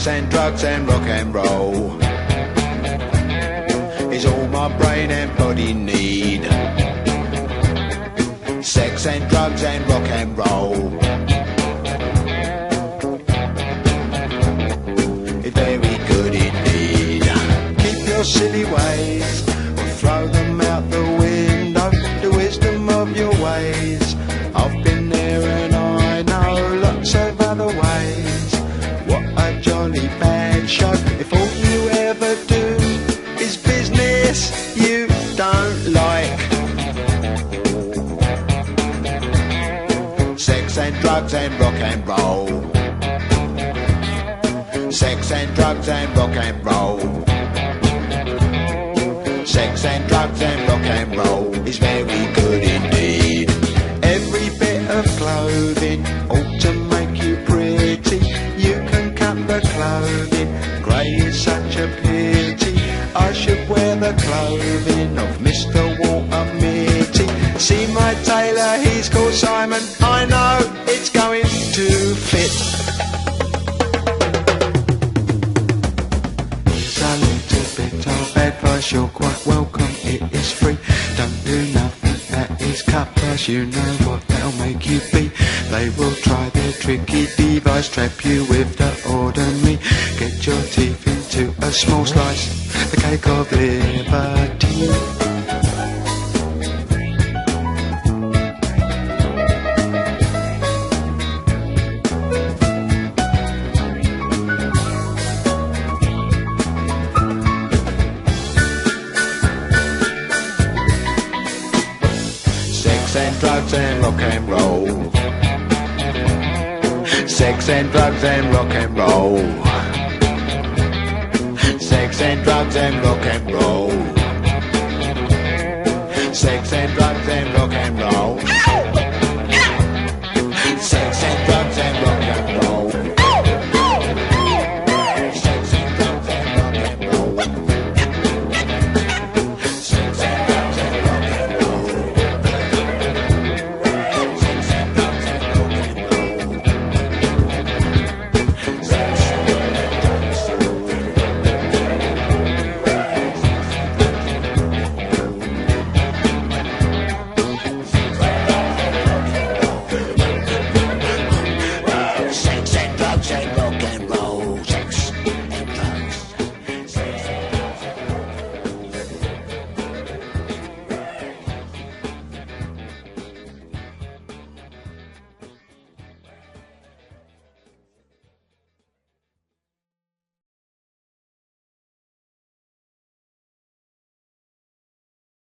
Sex and drugs and rock and roll is all my brain and body need. Sex and drugs and rock and roll is very good indeed. Keep your silly ways or throw them out the window. The wisdom of your ways, I've been there and I know lots of other ways. What a jolly bad show if all you ever do is business you don't like. Sex and drugs and rock and roll. Sex and drugs and rock and roll. Sex and drugs and rock and roll is very good indeed. Every bit of clothing ought to make you pretty. You can cut the clothing, grey is such a pity. I should wear the clothing of Mr. Walter Mitty. See my tailor, he's called Simon. I know it's going to fit. Here's a little bit of advice, you're quite welcome, it is free. Don't do nothing that is cut price, you know what they'll make you be. They will try their tricky device, trap you with the ordinary. Get your teeth into a small slice, the cake of liberty. Sex and drugs and rock and roll. Sex and drugs and rock and roll. Sex and drugs and rock and roll. Sex and drugs and rock and roll.